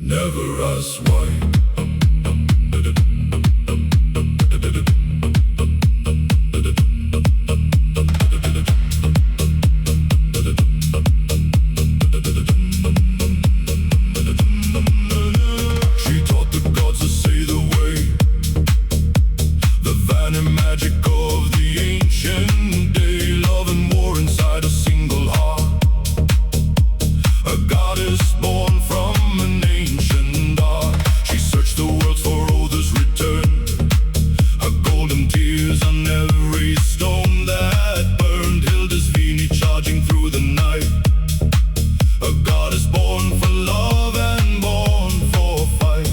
Never ask why. She taught the gods to say the way, the vanity magic of the ancient day. Love and war inside a single heart, a goddess born from an ancient art. She searched the world for others' return, her golden tears on every stone that burned. Hildesvini charging through the night, a goddess born for love and born for fight.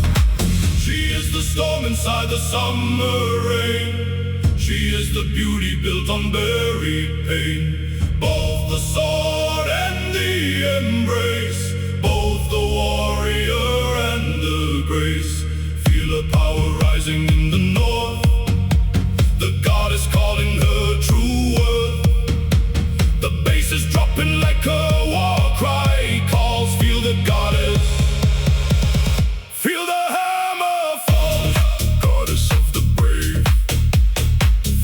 She is the storm inside the summer rain, she is the beauty built on buried pain. Both the sword and the embrace, both the warrior and the grace. Feel her power rising in the north, the goddess calling her true worth. The bass is dropping like a war cry calls. Feel the goddess, feel the hammer fall. Goddess of the brave,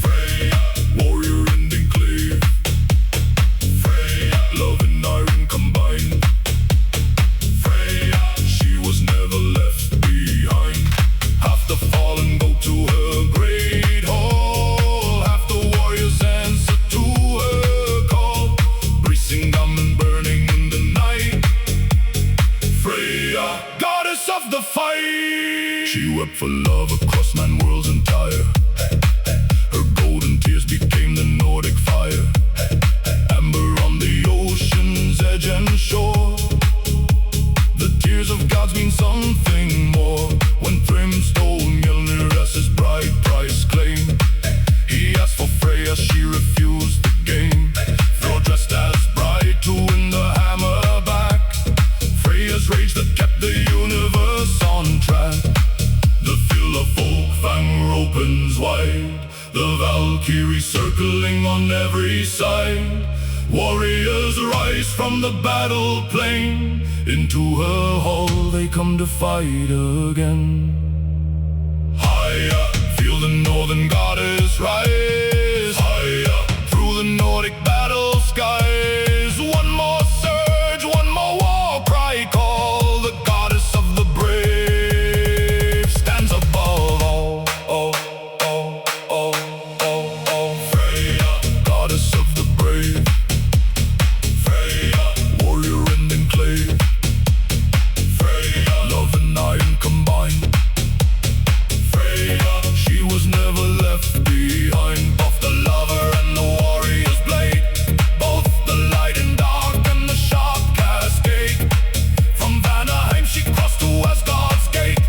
Freya, warrior and enclave. Freya, love and iron combined. Freya, she was never left behind. Half the fallen go to her great hall, half the warriors answer to her call. Bracing gum and burning in the night. Freya, goddess of the fight. She wept for love across man worlds entire. Her golden tears became the Nordic fire. Amber on the ocean's edge and shore, the tears of gods mean something more. When Thrym stole Mjolnir's bride price claim, he asked for Freya, she refused the game. Fjord dressed as bride to win the hammer back. Freya's rage that kept the universe on track. The field of Folkfang opens wide, the Valkyrie circling on every side. Warriors rise from the battle plain, into her hall they come to fight again. Higher, feel the northern goddess rise. Higher, through the Nordic battle skies. One more surge, one more war cry call. The goddess of the brave stands above all. Oh, oh, oh, oh, oh. Freya, goddess of the brave. Freya, warrior and enclave. Freya, love and iron combined. Freya, she was never left behind. Both the lover and the warrior's blade, both the light and dark and the sharp cascade. From Vanaheim she crossed to Asgard's gate,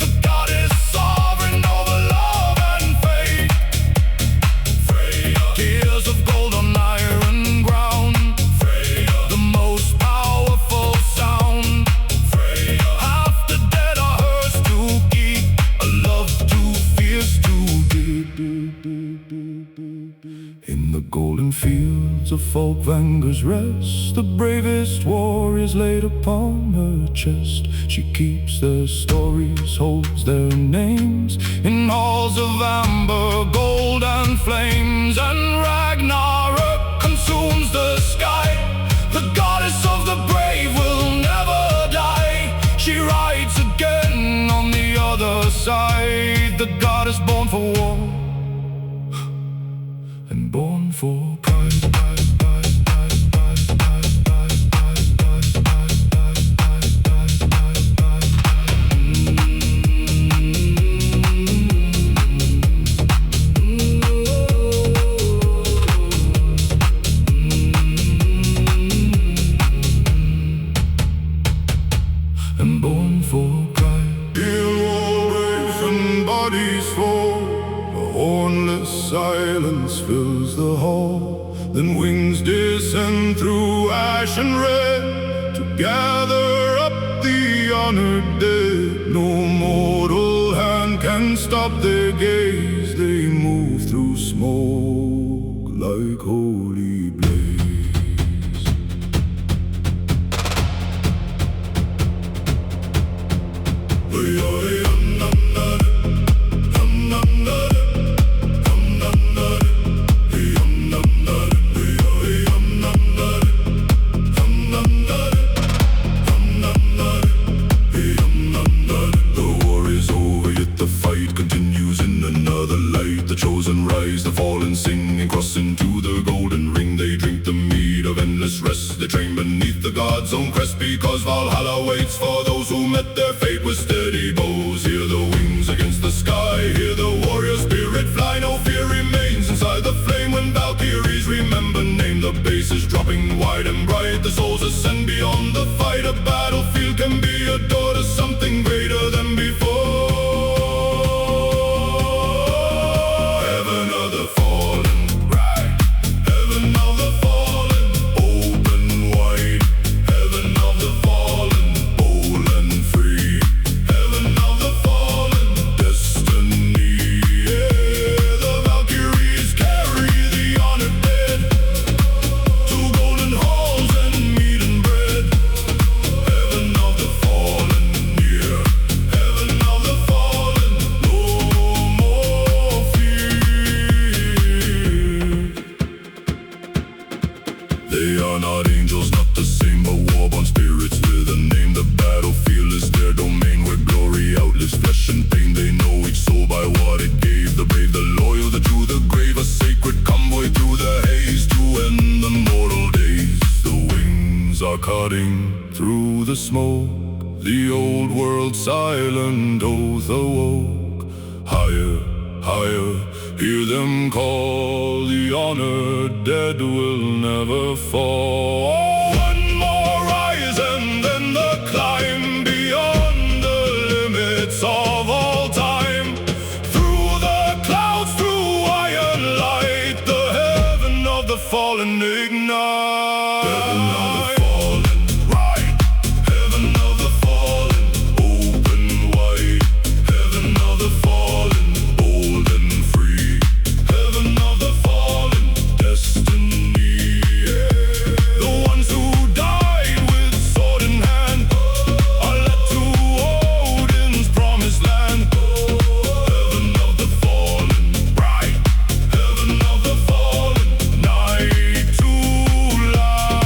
the goddess sovereign over love and fate. Freya, tears of gold on iron ground. Freya, the most powerful sound. Freya, half the dead are hers to keep, a love too fierce to give. In the golden fields of Folkvanger's rest, the bravest war is laid upon her chest. She keeps their stories, holds their names in halls of amber, gold and flames. And Ragnarok consumes the sky, the goddess of the brave will never die. She rides again on the other side, the goddess born for war and born for pride. And born for pride. Heal war brave and bodies fall, a hornless silence fills the hall. Then wings descend through ash and red, to gather up the honored dead. No mortal hand can stop their gaze, they move through smoke like holy blaze. They train beneath the God's own crest, because Valhalla waits for those who met their fate with steady bows. Hear the wings against the sky, hear the warrior spirit fly. No fear remains inside the flame when Valkyries remember name. The base is dropping wide and bright, the souls ascend beyond the fight. A battlefield can be a door to something greater than before. Heaven of the fallen, right? Heaven of the fallen, open wide. Heaven of the fallen, bold and free. Heaven of the fallen, destiny. Yeah, the Valkyries carry the honored dead to golden halls and meat and bread. Heaven of the fallen near. Heaven of the fallen, no more fear. They are not angels, not the same, but war-born spirits with a name. The battlefield is their domain, where glory outlives flesh and pain. They know each soul by what it gave. The brave, the loyal, the true, the grave. A sacred convoy through the haze to end the mortal days. The wings are cutting through the smoke. The old world silent oath awoke. Higher, higher, hear them call. The honored dead will never fall. One more rise and then the climb beyond the limits of all time. Through the clouds, through iron light, the heaven of the fallen ignite. Heaven of the fallen, right. Heaven of the fallen, open wide. Heaven of the fallen, bold and free. Heaven of the fallen, destiny. Yeah. The ones who died with sword in hand are led to Odin's promised land. Heaven of the fallen, right. Heaven of the fallen, night to light.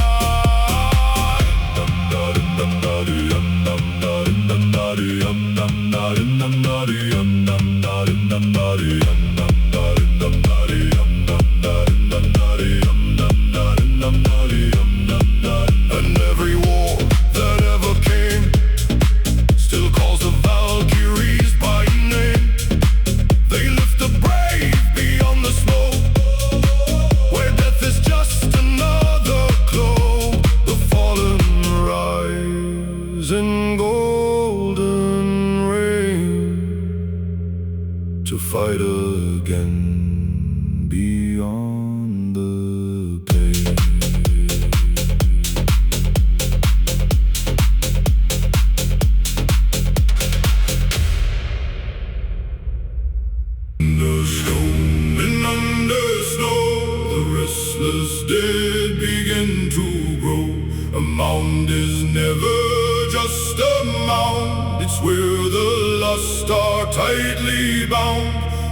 And every war that ever came still calls the Valkyries by name. They lift the brave beyond the smoke, where death is just another glow. The fallen rise in golden rain to fight again beyond the pain. The stone and under snow, the restless dead begin to grow. A mound is never just a mound, it's where the lost are tightly bound.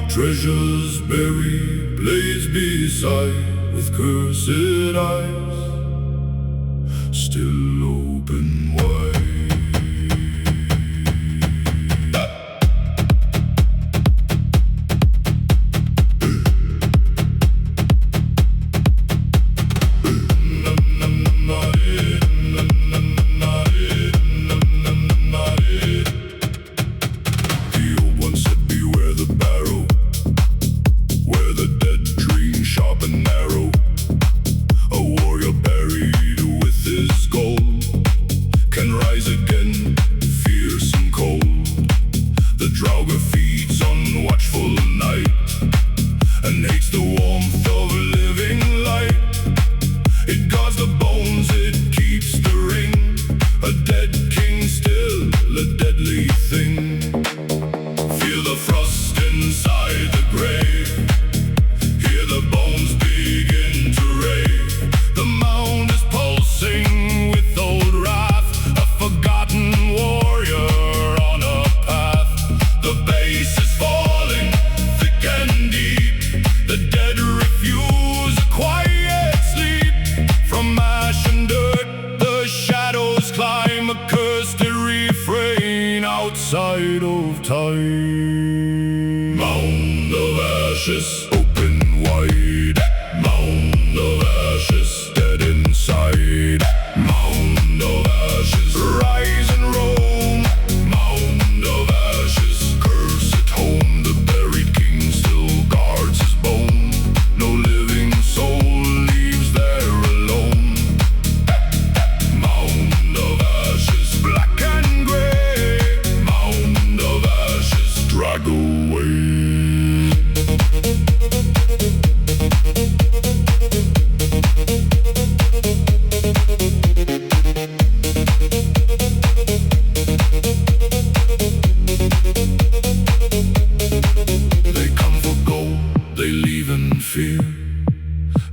Treasures buried, blades beside, with cursed eyes still open wide. The old one said, beware the barrow, where the dead dream sharp and narrow. A warrior buried with his gold. refrain outside of time. Mound of Ashes, open wide. Mound of Ashes, dead inside. Mound of Ashes, rise and roam. Mound of Ashes, curse at home. The buried king still guards his bone. No living soul leaves there alone. Mound of Ashes, black and gray. Mound of Ashes, drag away.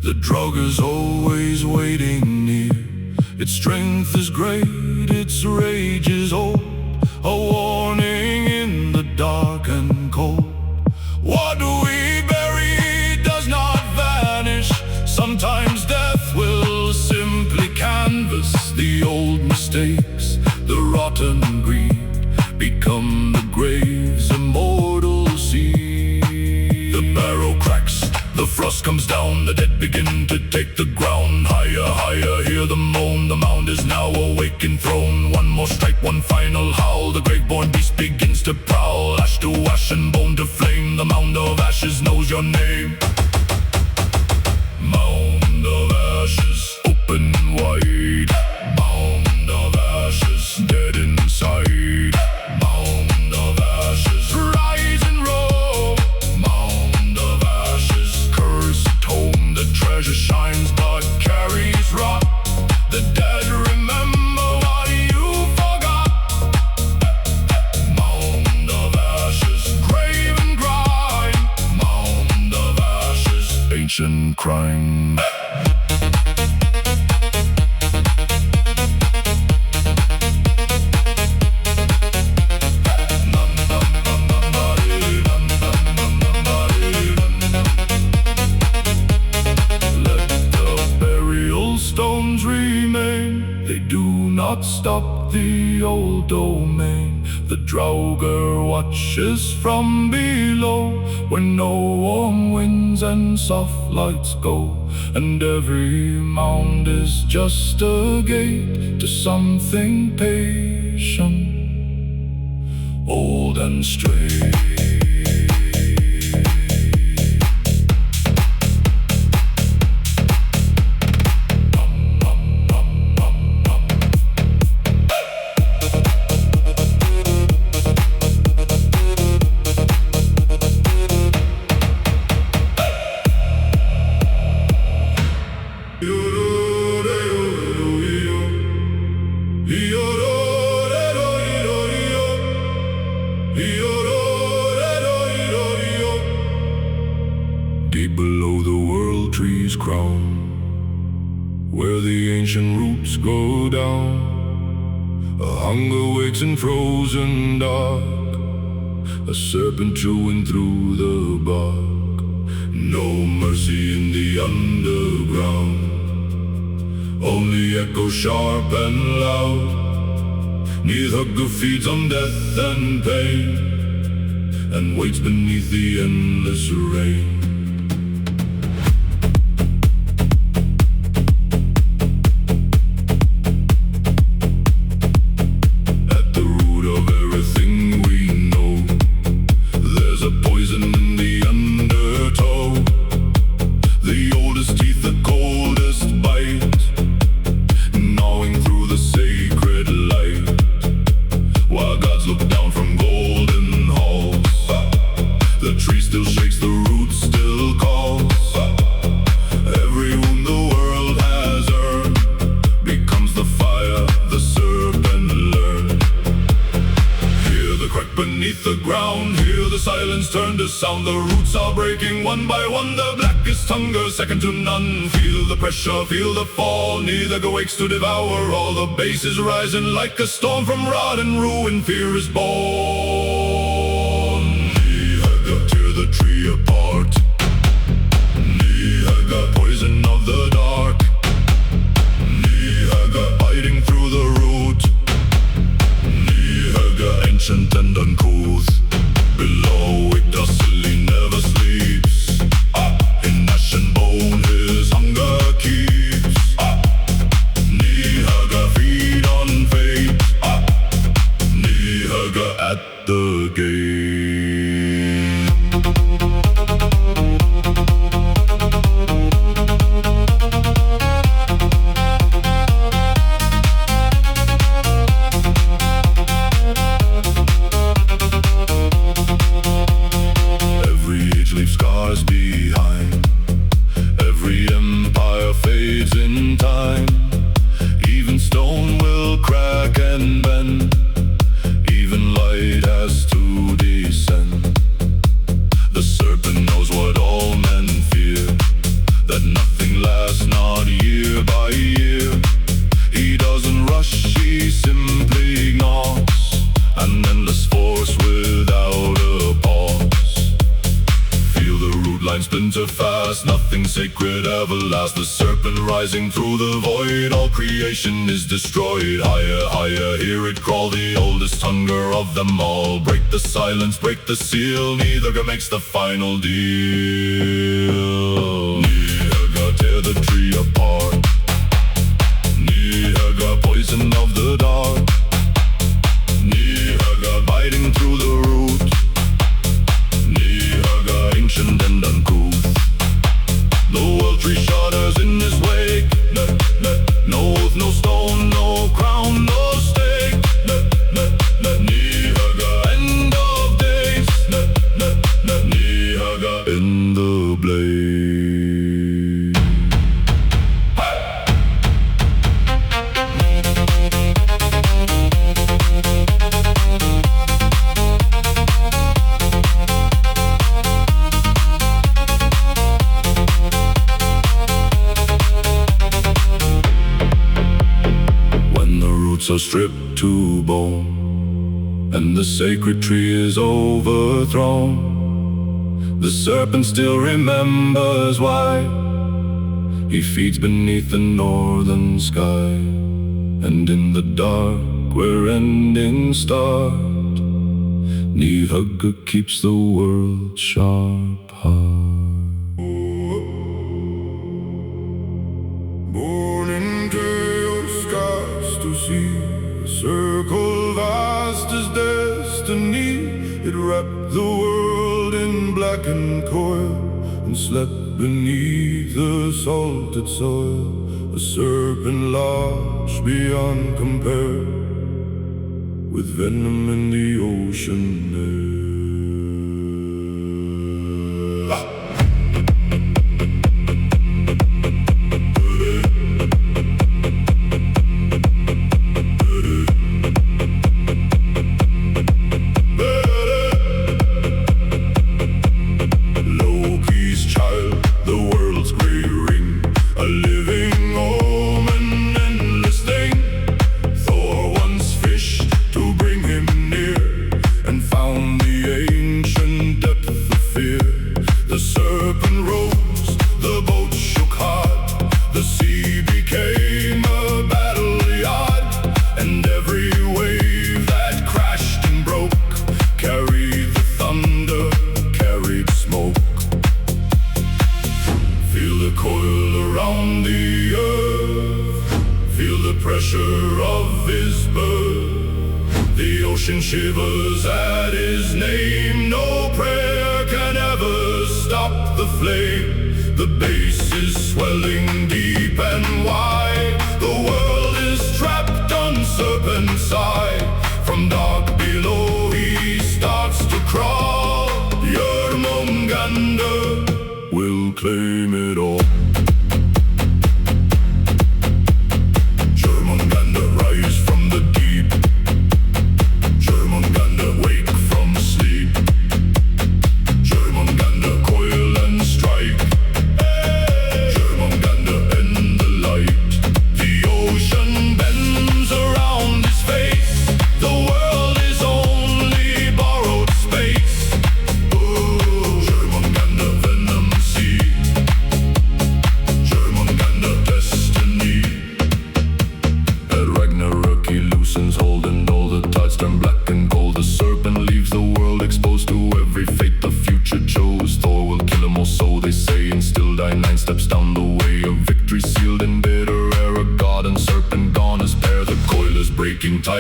The Draugr's always waiting near. Its strength is great, its rage is old, a warning in the dark and cold. What we bury does not vanish. Sometimes death will simply canvas the old mistakes. The rotten greed become the grave's immortal seed. The barrow cracks, the frost comes down, the dead begin to take the ground. Higher, higher, hear the moan, the mound is now awake and thrown. One more strike, one final howl, the grave-born beast begins to prowl. Ash to ash and bone to flame, the mound of ashes knows your name. Mound of Ashes, open wide. Mound of Ashes, dead inside. Mound of Ashes, rise and roll. Mound of Ashes, cursed home. The treasure shines but carries rot. The dead remember what you forgot. Mound of Ashes, grave and grime. Mound of Ashes, ancient crime. Not stop the old domain. The Draugr watches from below, where no warm winds and soft lights go. And every mound is just a gate to something patient, old and straight. Deep below the world tree's crown, where the ancient roots go down, a hunger waits in frozen dark, a serpent chewing through the bark. No mercy in the underground, only echo sharp and loud. Niflheim feeds on death and pain, and waits beneath the endless rain. Turn to sound, the roots are breaking one by one. The blackest hunger, second to none. Feel the pressure, feel the fall. Neither wakes to devour all. The base is rising like a storm from rot and ruin. Fear is born. Niflheim, tear the tree apart. Niflheim, poison of the dark. Niflheim, biting through the root. Niflheim, ancient and uncouth. Below it docilely never sleeps. In ash and bone his hunger keeps. Nihaga feed on fate. Nihaga at the gate. Splinter fast, nothing sacred ever lasts. The serpent rising through the void, all creation is destroyed. Higher, higher, hear it crawl, the oldest hunger of them all. Break the silence, break the seal, neither makes the final deal. Nihaga tear the tree apart. Nihaga poison of the dark. Nihaga biting through the root. Nihaga ancient and uncouth. The world tree shudders in his wake. No oath, no stone, no crown, no stake. Nihaga, end of days. Nihaga in the blade. So stripped to bone, and the sacred tree is overthrown. The serpent still remembers why he feeds beneath the northern sky. And in the dark where endings start, Nihaga keeps the world sharp high. Born in chaos, cast to see. A circle vast as destiny. It wrapped the world in blackened coil and slept beneath the salted soil. A serpent large beyond compare, with venom in the ocean air. Shivers at his name. No prayer can ever stop the flame. The base is swelling deep and wide. The world is trapped on Serpent's side. From dark below he starts to crawl. Jörmungandr will claim it all.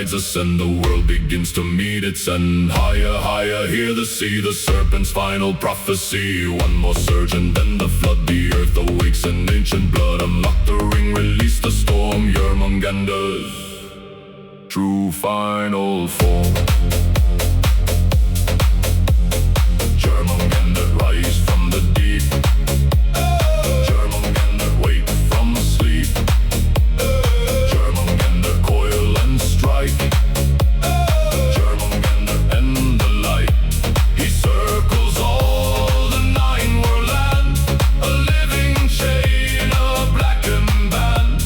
guides us, and the world begins to meet its end. Higher, higher, hear the sea, the serpent's final prophecy. One more surge and then the flood, the earth awakes in ancient blood. Unlock the ring, release the storm, Jörmungandr's true final form. Jörmungandr, rise from the deep. Jörmungandr, wake from sleep. Jörmungandr, coil and strike. Jörmungandr, end the light. He circles all the nine world land, a living chain, a blackened band.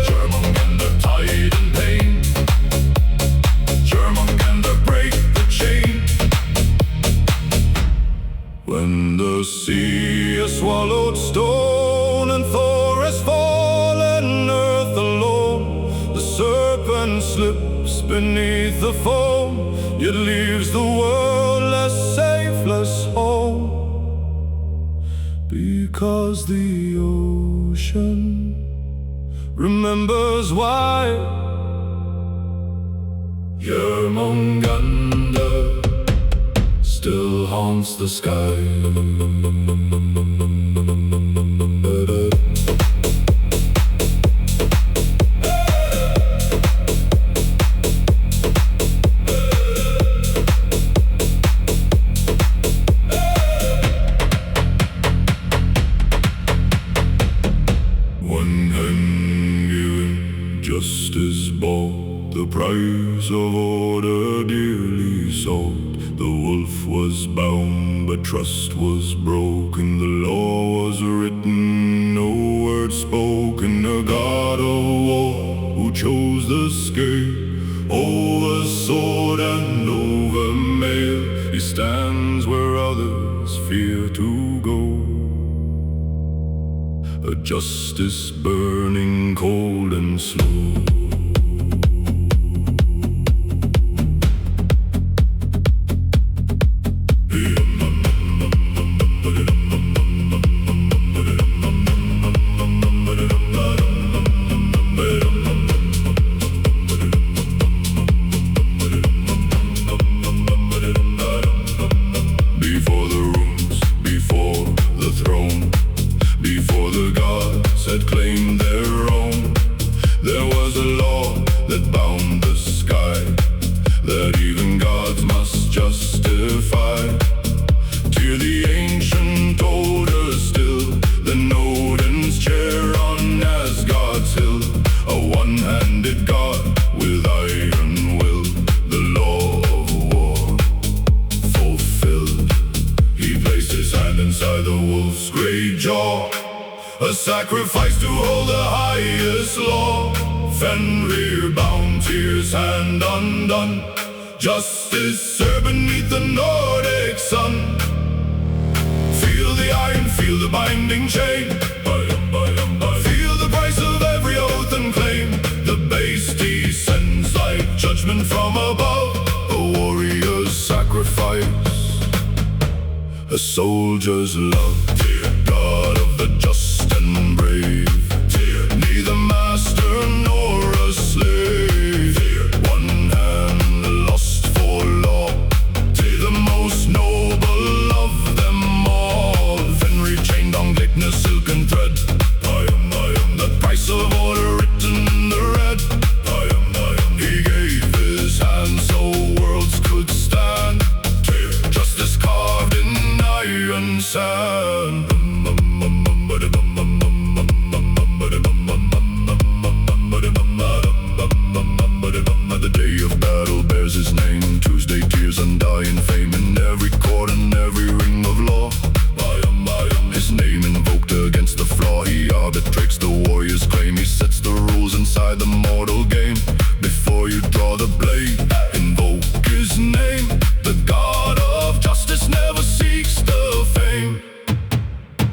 Jörmungandr, tide and pain. Jörmungandr, break the chain. When the sea has swallowed stone and Thor has fallen, earth alone, the serpent slips beneath the foam, yet leaves the world less safe, less home. Because the ocean remembers why. Jörmungandr still haunts the sky. One hand given, justice bought, the price of order dearly sold. The wolf was bound, but trust was broken. The law was written, no word spoken. A god of war who chose the scale, over sword and over mail. He stands where others fear to go, a justice burning cold and slow. Before the rooms, before the throne, before the gods had claimed their own, there was a law that bound the sky, that even gods must justify. Till the ancient told her still, then Odin's chair on Asgard's hill, a one-handed god with iron will, the law of war fulfilled. He placed his hand inside the wolf's great jaw, a sacrifice to hold the highest law. Fenrir bound, tears hand undone, justice served beneath the Nordic sun. Feel the iron, feel the binding chain. Feel the price of every oath and claim. The base descends like judgment from above, a warrior's sacrifice, a soldier's love. Dear God of the just and brave, dear, neither master nor a slave. Dear, one hand lost for law, dear, the most noble of them all. Fenrir chained on Gleipnir silken thread. I am the price of order written in the red. He gave his hand so worlds could stand, dear, justice carved in iron sand. The day of battle bears his name. Tuesday tears undying fame in every court and every ring of law. His name invoked against the flaw. He arbitrates the warrior's claim. He sets the rules inside the mortal game. Before you draw the blade, invoke his name. The god of justice never seeks the fame.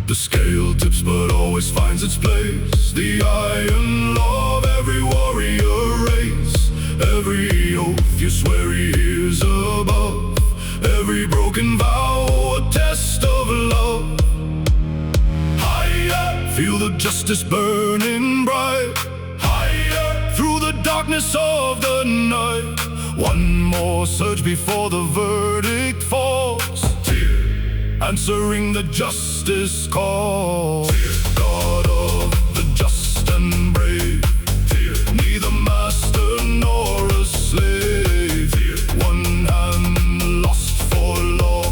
The scale tips but always finds its place. The iron law of every warrior race. Every oath you swear he hears above. Every broken vow a test of love. Higher, feel the justice burning bright. Higher, through the darkness darkness of the night. One more surge before the verdict falls. Tyr, answering the justice call. Tyr, God of the just and brave. Tyr, neither master nor a slave. Tyr, one hand lost for law.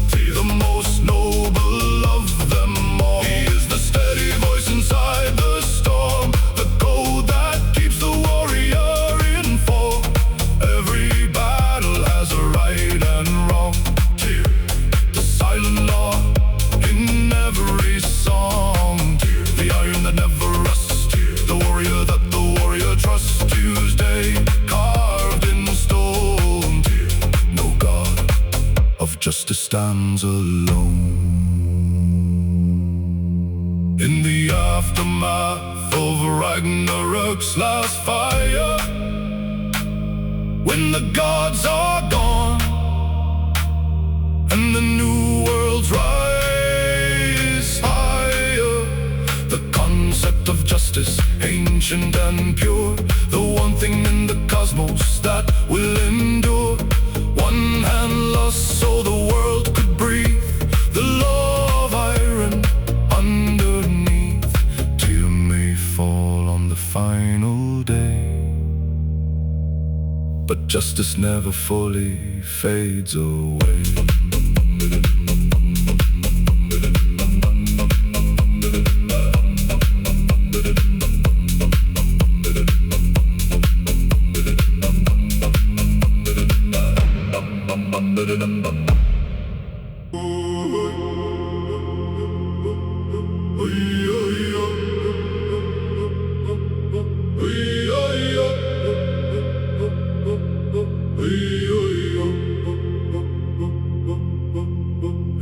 Tyr, the most noble of them all. He is the steady voice inside the storm, the code that keeps the warrior in form. Every battle has a right and wrong. Tyr, the silent law in every song. Tyr, the iron that never rusts. Tyr, the warrior that the warrior trusts. Tuesday carved in stone. Tyr, no god of justice stands alone. In the aftermath of Ragnarok's last fire, when the gods are gone and the new worlds rise higher, the concept of justice, ancient and pure, the one thing in the cosmos that will endure. One hand lost so the world could breathe, the law of iron underneath. Tear may fall on the final day, but justice never fully fades away.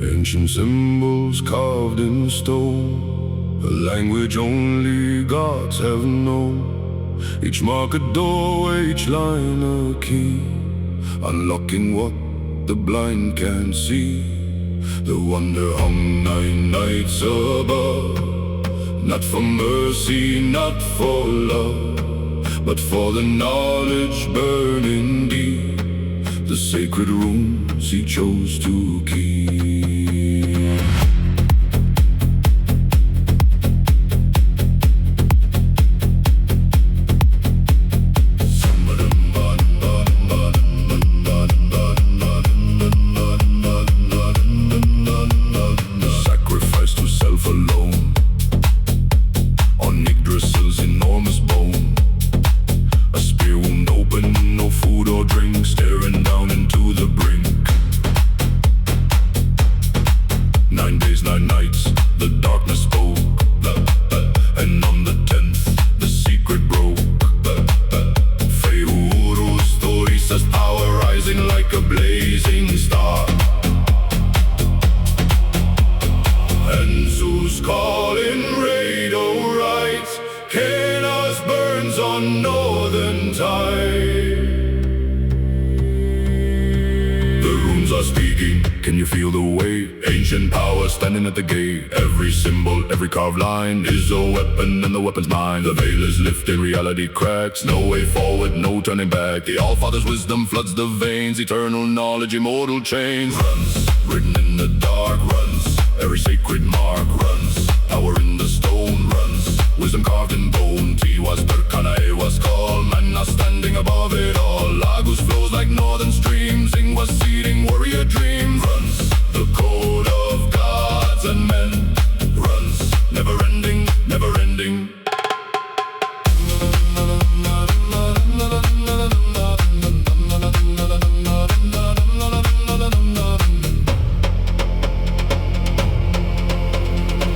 Ancient symbols carved in stone, a language only gods have known. Each mark a doorway, each line a key, unlocking what the blind can't see. The wonder hung 9 nights above, not for mercy, not for love, but for the knowledge burning deep, the sacred runes he chose to keep. Can you feel the weight? Ancient power standing at the gate. Every symbol, every carved line is a weapon and the weapon's mine. The veil is lifted, reality cracks. No way forward, no turning back. The All-Father's wisdom floods the veins. Eternal knowledge, immortal chains. Runs, written in the dark, runs. Every sacred mark runs. Power in the stone runs. Wisdom carved in bone. Tiwas Perkana was called. Manna standing above it all. Lagos flows like northern streams. Ingwas seeding warrior dreams. Runs, the code of gods and men. Runs, never ending, never ending.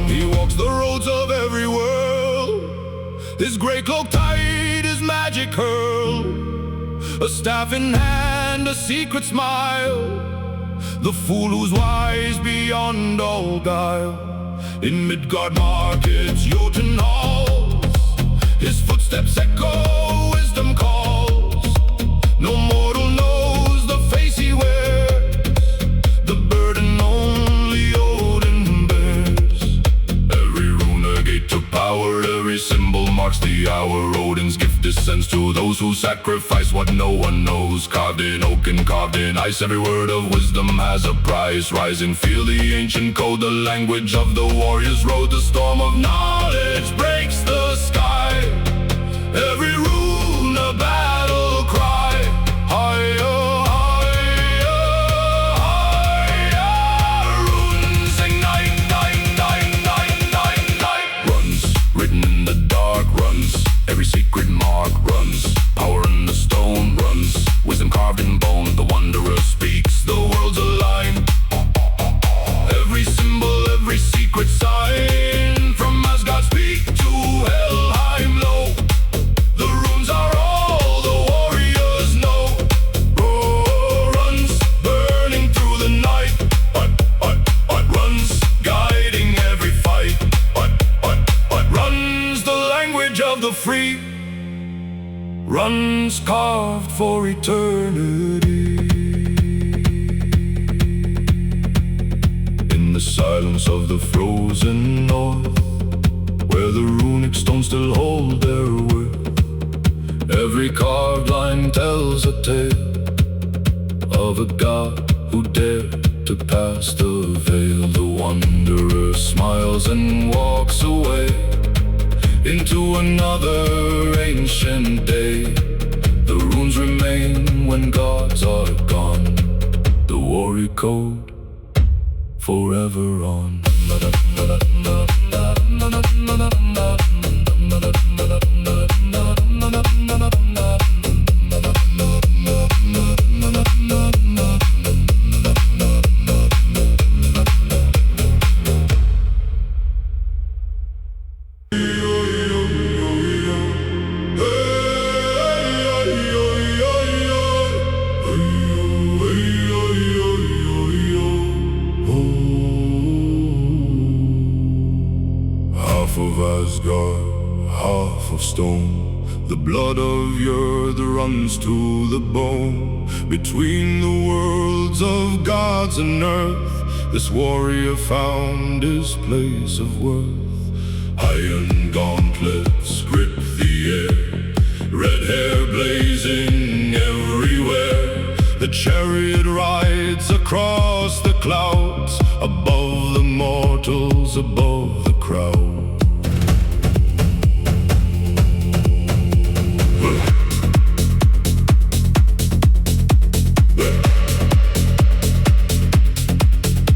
He walks the roads of every world. His grey cloak tied, his magic curl. A staff in hand, a secret smile. The fool who's wise beyond all guile. In Midgard markets, Jotun halls. His footsteps echo, wisdom calls. No mortal knows the face he wears. The burden only Odin bears. Every rune a gate to power. Every symbol marks the hour. Odin's gift descends to those who who sacrifice what no one knows. Carved in oak and carved in ice, every word of wisdom has a price. Rise and feel the ancient code, the language of the warrior's road. The storm of knowledge breaks the sky, every rune a battle cry. Higher, higher, higher. Runes ignite, nine, nine, nine, nine, nine. Runs, written in the dark, runs. Every secret mark runs. Power in the stone runs. Wisdom carved in bone. The wanderer speaks, the world's aligned. Every symbol, every secret sign. From Asgard's peak to Helheim low, the runes are all the warriors know. Runs burning through the night. Runs guiding every fight. Runs the language of the free. Runs carved for eternity. In the silence of the frozen north, where the runic stones still hold their worth, every carved line tells a tale of a god who dared to pass the veil. The wanderer smiles and walks away into another ancient day. The runes remain when gods are gone. The warrior code forever on. Half of Asgard, half of stone. The blood of Jörmungandr runs to the bone. Between the worlds of gods and earth, this warrior found his place of worth. Iron gauntlets grip the air, red hair blazing everywhere. The chariot rides across the clouds, above the mortals, above the crowd.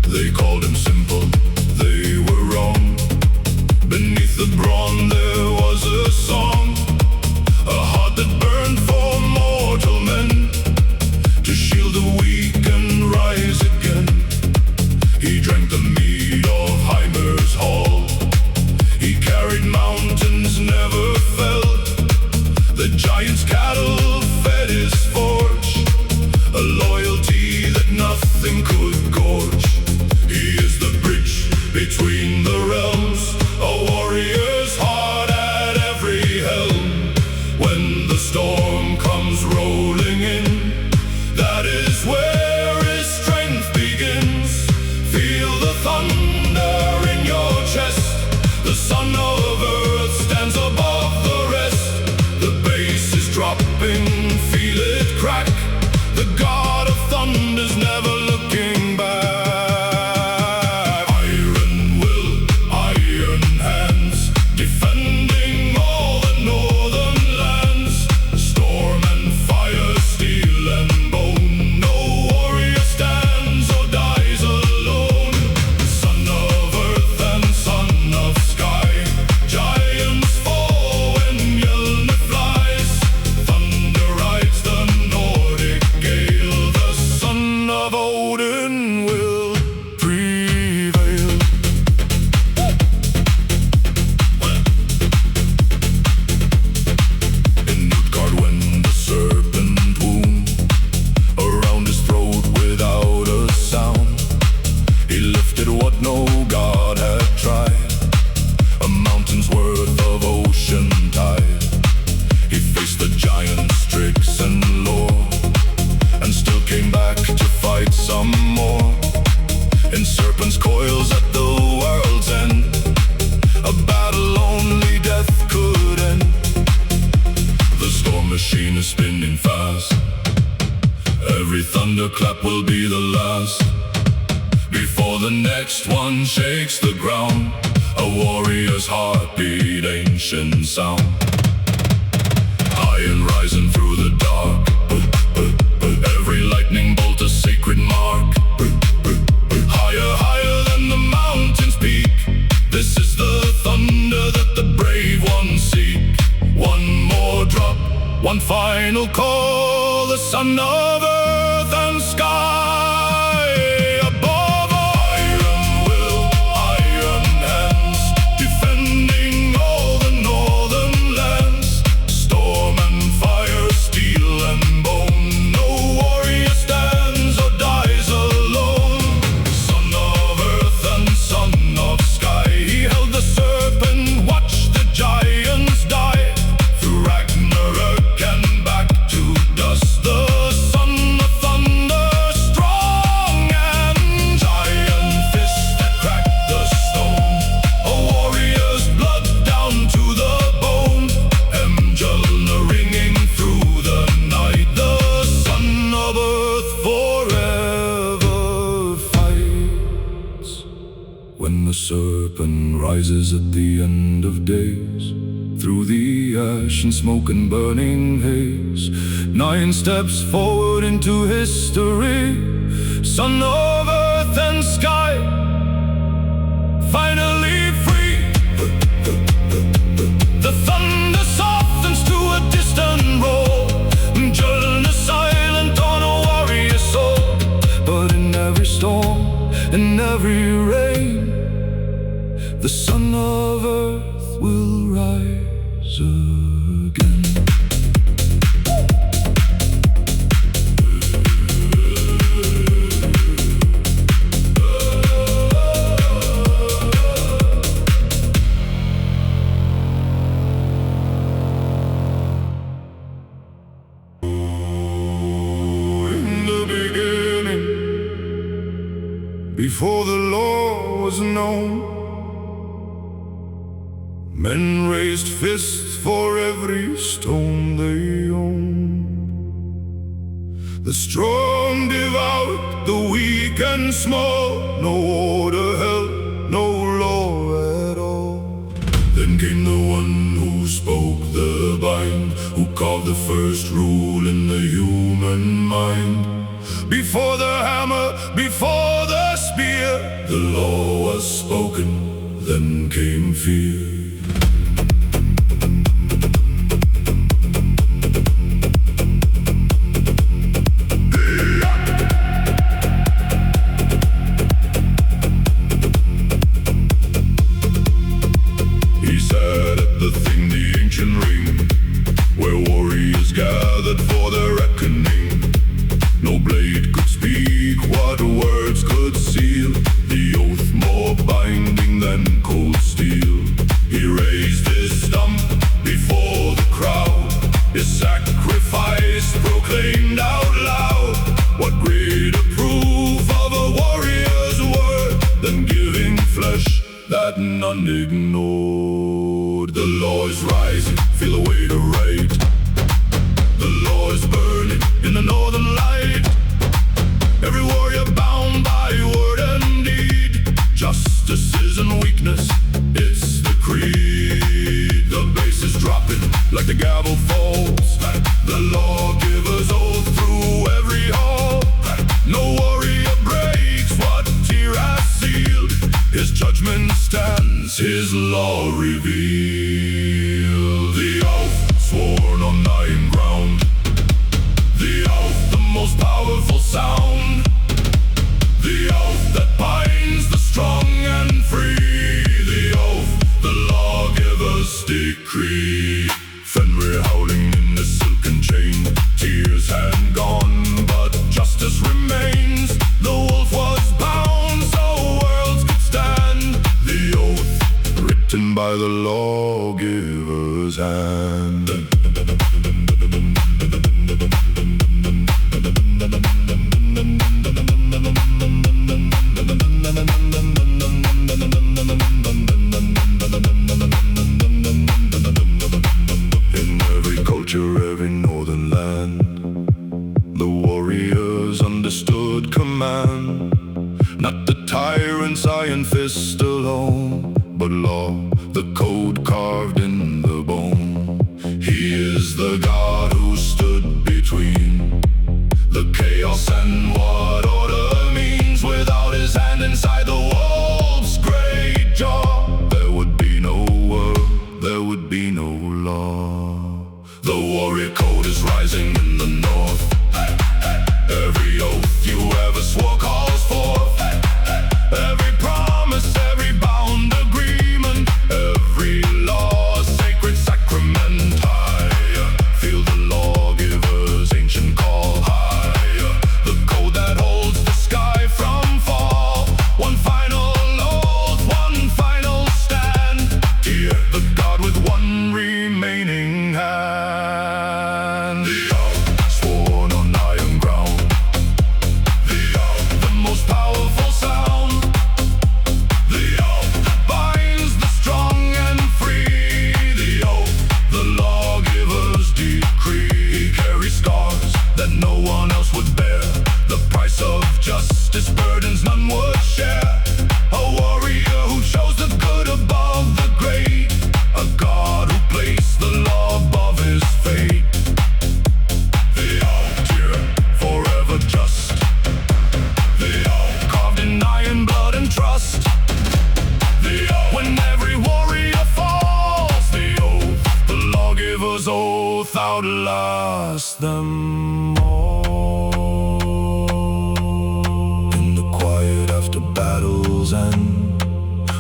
They called him simple, they were wrong. Beneath the brawn there was a song, a heart that burned for mortal men, to shield the weak and rise again. He drank the mead of Heimer's hall. He carried mountains, never fell. The giant's cattle fed his forge, a loyalty that nothing could gorge. He is the bridge between the realms, a warrior's heart at every helm. When the storm comes rolling in, that is where his strength begins. Feel the thunder in your chest. The son of earth stands above the rest. The bass is dropping, feel it crack. The god of thunder's never looking back. In Serpent's coils at the world's end, a battle only death could end. The storm machine is thunderclap will be the last. Before the next one shakes the ground, a warrior's heartbeat, ancient sound. Iron rising through the dark, every lightning bolt a sacred mark. Higher, higher than the mountain's peak, this is the thunder that the brave ones seek. One more drop, one final call, the son of earth and sky. Above iron will, iron hands, defending all the northern lands. Storm and fire, steel and bone, no warrior stands or dies alone. Son of earth and son of sky, he held the serpent, watched the giants die. Through Ragnarök and back to dust, the son of thunder, strong and giant fist that cracked the stone. A warrior's blood down to the bone, Mjolnir ringing through the night. The son of earth forever fights. When the serpent rises at the end of days, through the ash and smoke and burning haze, 9 steps forward into history. Son of earth and sky, finally free. The thunder softens to a distant roll, Mjolnir silent on a warrior soul. But in every storm, in every rain, the son of earth will rise again. In the beginning, before the law was known, men raised fists for every stone they owned. The strong devoured the weak and small, no order held, no law at all. Then came the one who spoke the bind, who carved the first rule in the human mind. Before the hammer, before the spear, the law was spoken, then came fear. He sat at the thing, the ancient ring, where warriors gathered for their reckoning. No blade could speak what words could seal, the oath more binding than cold steel. He raised his stump before the crowd, his sacrifice proclaimed out loud. What greater proof of a warrior's word than giving flesh that none ignored? The law is rising, feel the weight of right. The law is burning in the northern light. Every warrior bound by word and deed. Justice isn't weakness, it's the creed. The bass is dropping like the gavel falls. The lawgiver's oath through every hall. No warrior breaks what tear has sealed. His judgment stands, his law revealed. The oath sworn on iron ground, the oath, the most powerful sound. The oath that binds the strong and free. The oath, the lawgiver's decree. Fenrir howling in the silken chain, tears had gone, but justice remains. The wolf was bound so worlds could stand. The oath written by the lawgiver's hand. In every culture, every northern land, the warriors understood command. Not the tyrant's iron fist alone, but law, the code carved in the bone. He is the god who stood between the chaos and what order means. Without his hand inside the wolf's great jaw, there would be no world, there would be no law. The warrior code is rising in the north. Every oath you ever swore calls forth. Every promise, every bound agreement, every law, sacred sacrament. Higher, feel the lawgiver's ancient call. Higher, the code that holds the sky from fall. One final oath, one final stand. Here, the god with one remaining hand. The oath, sworn on iron ground. The oath, the most powerful sound. The oath binds the strong and free. The oath, the lawgiver's decree. He carries scars that no one else would bear. The price of justice, burdens none would share. A warrior who chose the good above the great. A god who placed the law above his fate. The oath, here, forever just. The oath, carved in iron, blood and trust. The oath, when every warrior falls. The oath, the lawgiver's oath outlasts them all. In the quiet after battles end,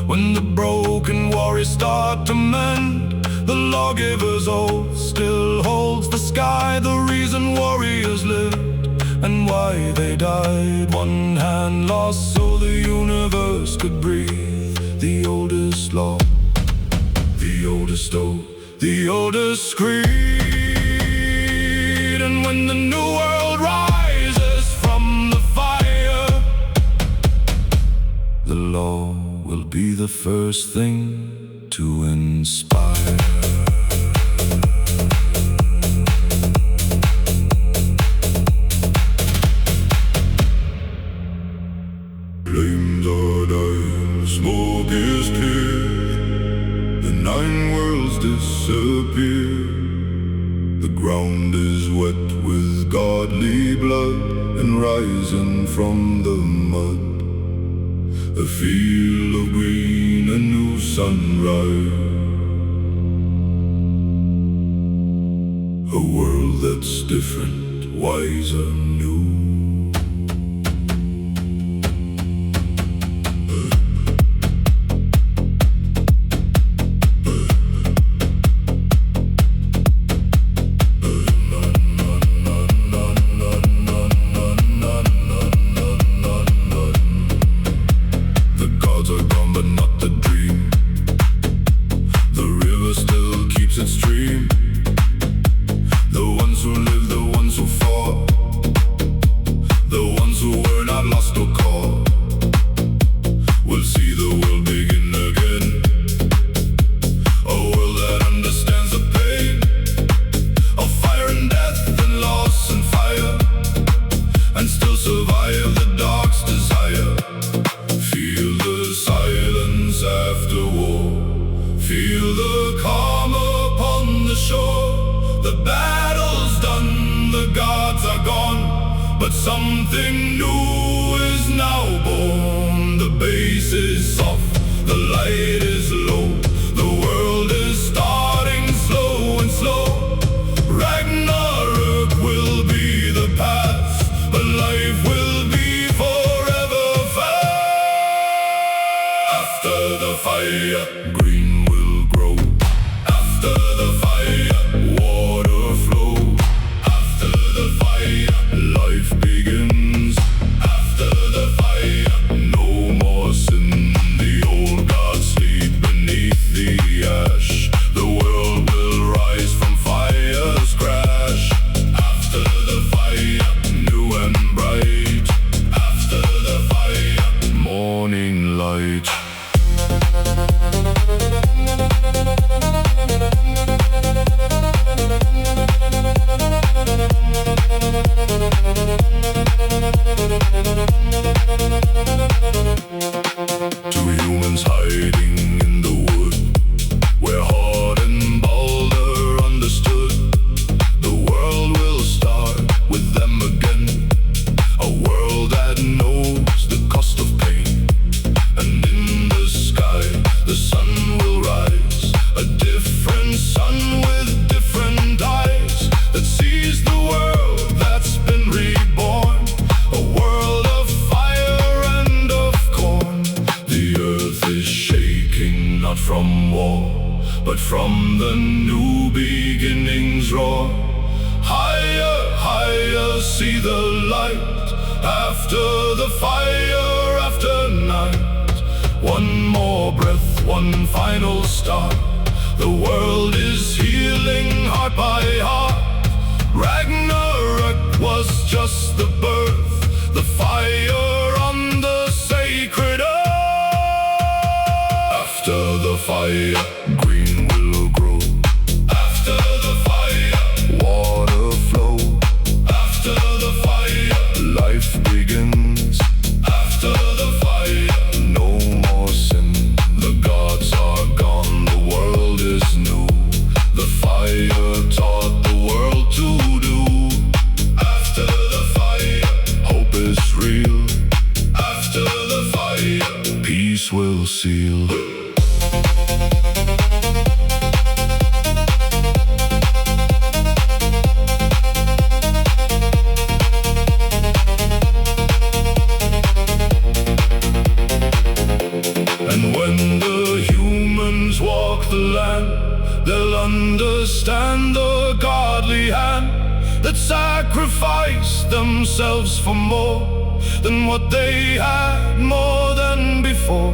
when the broken warriors start to mend, the lawgiver's oath still holds the sky. The reason warriors lived and why they died. One hand lost so the universe could breathe. The oldest law, the oldest oath, the oldest creed. And when the new world rises from the fire, the law will be the first thing to inspire. Flames are dying, smoke is clear. The 9 worlds disappear. The ground is wet with godly blood, and rising from the mud, a field of green, a new sunrise. A world that's different, wiser, new. But something new is now born. The bass is soft, the light is low. The world is starting slow and slow. Ragnarok will be the past, but life will be forever fast. After the fire, green will grow. After the fire, water flow. After the fire, life begins. After the fire, no more sin. The old gods sleep beneath the ash. The world will rise from fire's crash. After the fire, new and bright. After the fire, morning light. from the new beginnings roar. Higher, higher, see the light. After the fire, after night. One more breath, one final start. The world is healing heart by heart. Ragnarok was just the birth, the fire on the sacred earth. After the fire, green will grow. After the fire, water flow. After the fire, life begins. After the fire, no more sin. The gods are gone, the world is new. The fire taught the world to do. After the fire, hope is real. After the fire, peace will seal. And when the humans walk the land, they'll understand the godly hand that sacrificed themselves for more than what they had, more than before.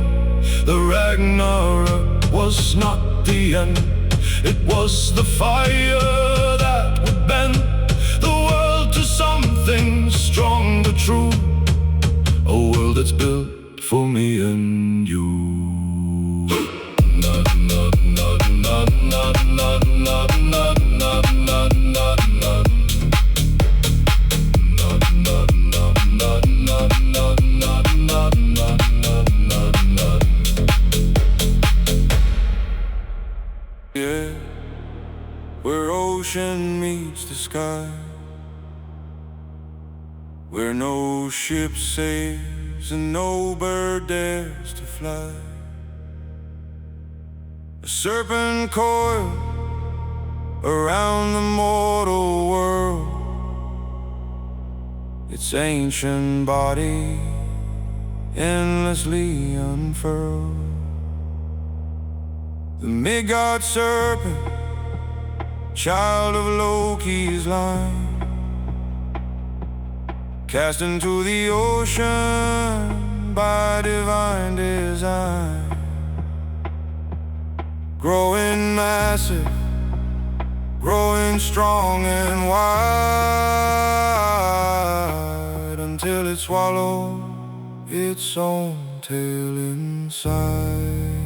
The Ragnarok was not the end, it was the fire that would bend the world to something strong but true. A world that's built for me and you. Yeah, where ocean meets the sky, where no ship sails and no bird dares to fly. A serpent coil around the mortal world, its ancient body endlessly unfurled. The mid-god serpent, child of Loki's line, cast into the ocean by divine design. Growing massive, growing strong and wide, until it swallowed its own tail inside.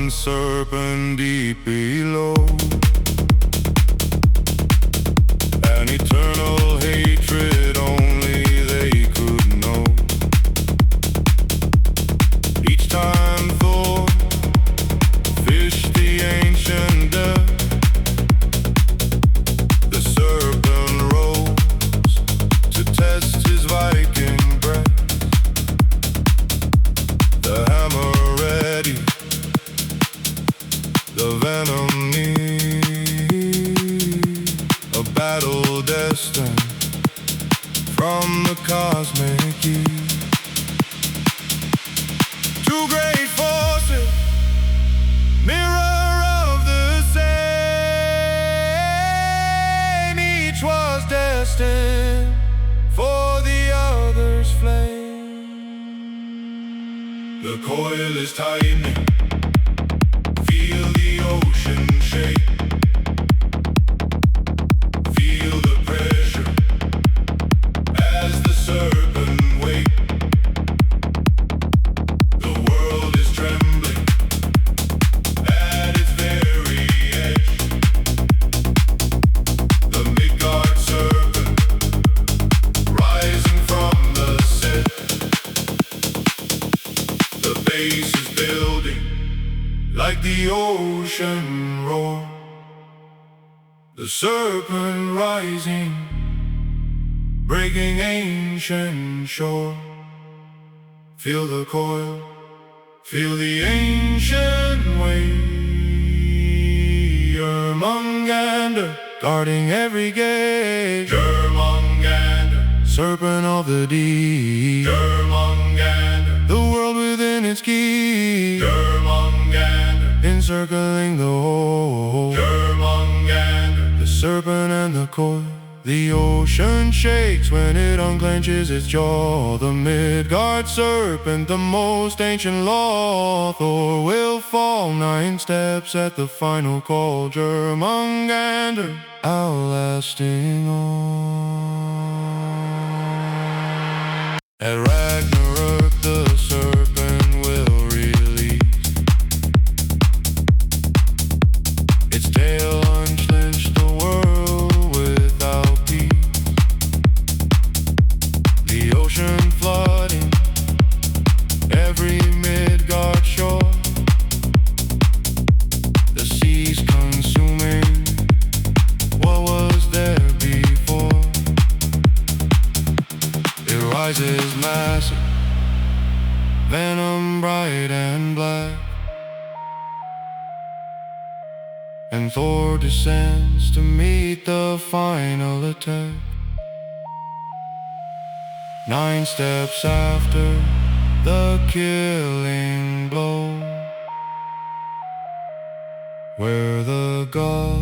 Serpent deep below, an eternal hatred only they could know. Each time Thor fished the ancient depth, the serpent rose to test his Viking breath. The hammer ready, the venom near, a battle destined from the cosmic eve. Two great forces, mirror of the same, each was destined for the other's flame. The coil is tightening, feel the ocean shake, feel the pressure. like the ocean roar. The serpent rising, breaking ancient shore. Feel the coil, feel the ancient way. Jörmungandr, guarding every gate. Jörmungandr, serpent of the deep. Jörmungandr, the world within its key. Jörmungandr, encircling the whole. Jörmungandr, the serpent and the coil. The ocean shakes when it unclenches its jaw. The Midgard serpent, the most ancient law. Thor will fall 9 steps at the final call. Jörmungandr, outlasting all. At Ragnarok the serpent will release its tail, unclench the world without peace. The ocean flooding every Midgard shore. The seas consuming what was there before. It rises massive, venom bright and black, and Thor descends to meet the final attack. 9 steps after the killing blow, where the god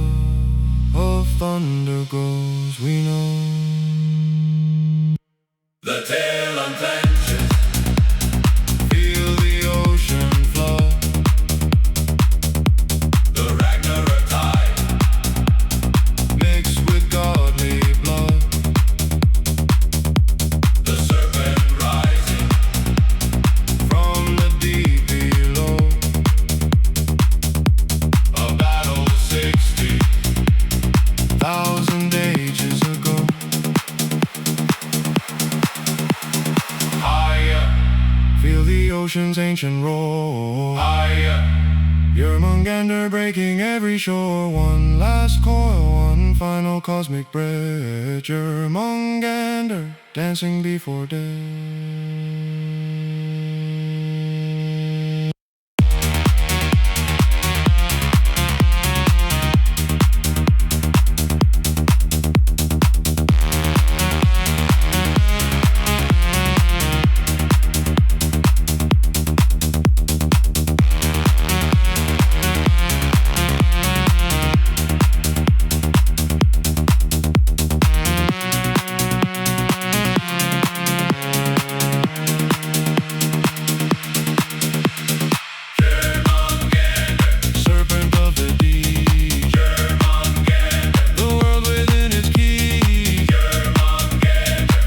of thunder goes, we know. The tail unclenches, Feel the ocean flood, the Ragnarok tide. mixed with godly blood. The serpent rising, From the deep below, a battle 60,000 ages ago. higher, Feel the ocean's ancient roar. higher. Jörmungandr breaking every shore. One last coil, one final cosmic breath. Jörmungandr dancing before death. Serpent of the deep, the world within its key,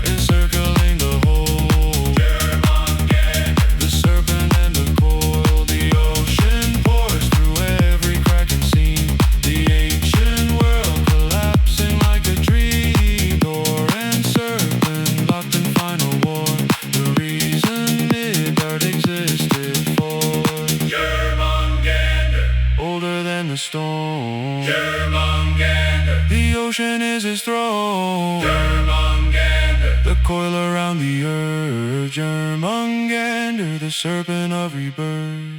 encircling the whole. The serpent and the coil, the ocean pours through every crack and seam. The ancient world collapsing like a tree. Thor and serpent locked in final war. The reason Midgard existed for, Jörmungandr, older than the storm. Jörmungandr, The ocean is his throne. Jörmungandr. The coil around the earth. Jörmungandr, the serpent of rebirth.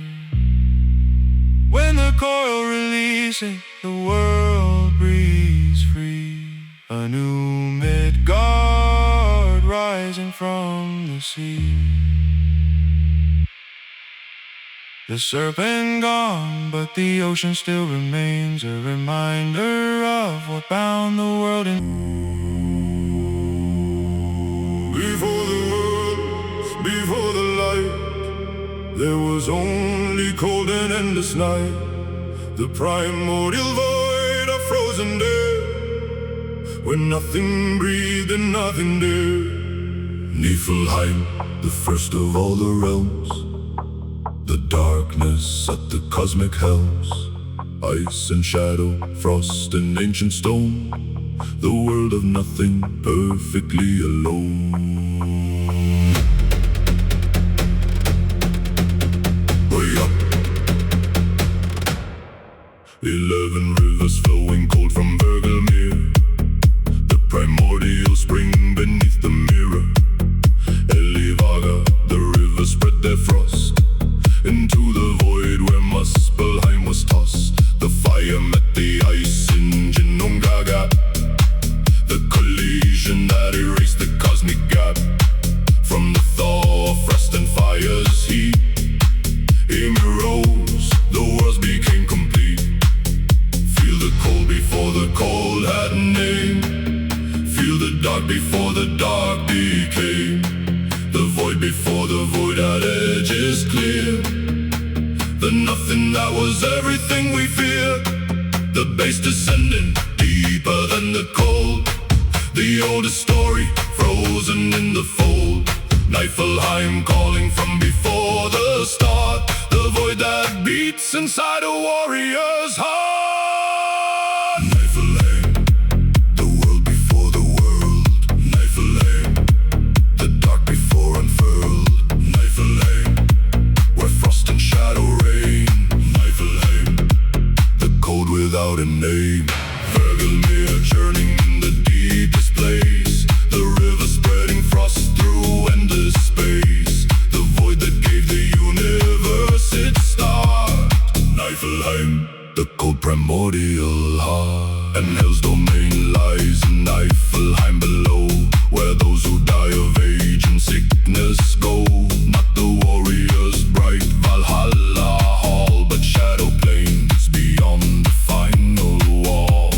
When the coil releases, the world breathes free. A new Midgard rising from the sea. The serpent gone, but the ocean still remains a reminder of what bound the world in. Before the world, before the light, there was only cold and endless night. The primordial void of frozen death, where nothing breathed and nothing dared. Niflheim, the first of all the realms. The darkness at the cosmic helms. Ice and shadow, frost and ancient stone. The world of nothing, perfectly alone. Way up, 11 rivers flowing cold from Bergelmere, the primordial spring beneath the mirror. Elivaga, the rivers spread their frost into the void where Muspelheim was tossed. The fire met the ice in Jörmungandr, the collision that erased the cosmic gap. From the thaw of frost and fire's heat, Ymir rose, the worlds became complete. Feel the cold before the cold had a name. Feel the dark before the dark decay. The void before the void had edges clear. The nothing that was everything we fear. The base descending deeper than the cold. The oldest story frozen in the fold. Niflheim calling from before the start. The void that beats inside a warrior's heart. Niflheim, the world before the world. Niflheim, the dark before unfurled. Niflheim, where frost and shadow reign. Niflheim, the cold without a name. Bergelmere churning in the deepest place. The river spreading frost through endless space. The void that gave the universe its start. Niflheim, the cold primordial heart. And hell's domain lies in Niflheim below, where those who die of age and sickness go. Not the warriors' bright Valhalla hall, but shadow plains beyond the final wall.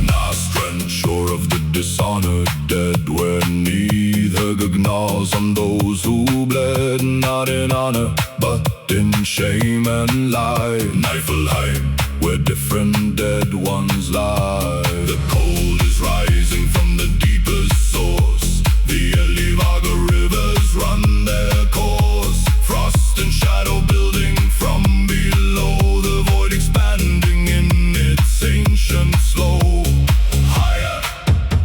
Nastran, shore of the dishonored dead, where neither gnaws on those who bled. Not in honor, but in shame and lie. Niflheim, where different dead ones lie. The cold is rising from the deepest source. The Elivaga rivers run their course. Frost and shadow building from below. The void expanding in its ancient slow. Higher,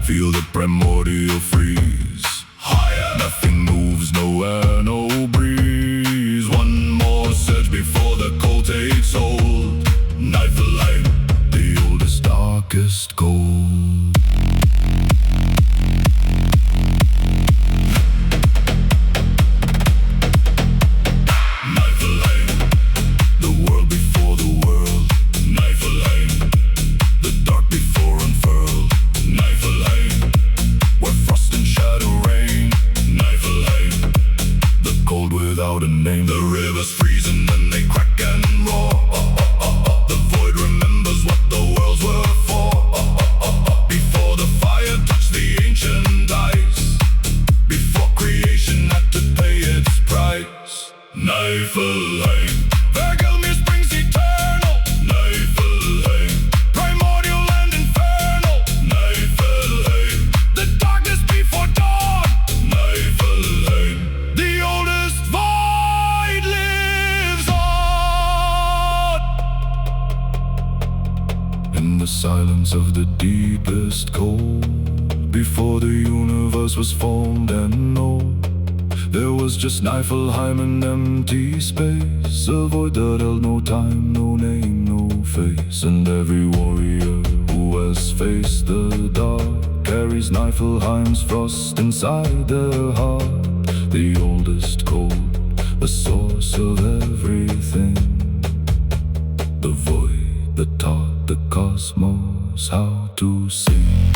feel the primordial freeze. Higher, nothing moves, no air, no breeze. One more surge before the cold takes hold. Niflheim, the oldest, darkest cold. Niflheim, the world before the world. Niflheim, the dark before unfurled. Niflheim, where frost and shadow reign. Niflheim, the cold without a name. The rivers freezing and they crack and roar. The void remembers what the worlds were for. Before the fire touched the ancient ice. Before creation had to pay its price. Niflheim, Bergelmere springs eternal. Niflheim, primordial and infernal. Niflheim, the darkness before dawn. Niflheim, the oldest void lives on. In the silence of the deepest cold, before the universe was formed and known, there was just Niflheim and empty space. A void that held no time, no name, no face. And every warrior who has faced the dark carries Niflheim's frost inside their heart. The oldest cold, the source of everything. The void that taught the cosmos how to sing.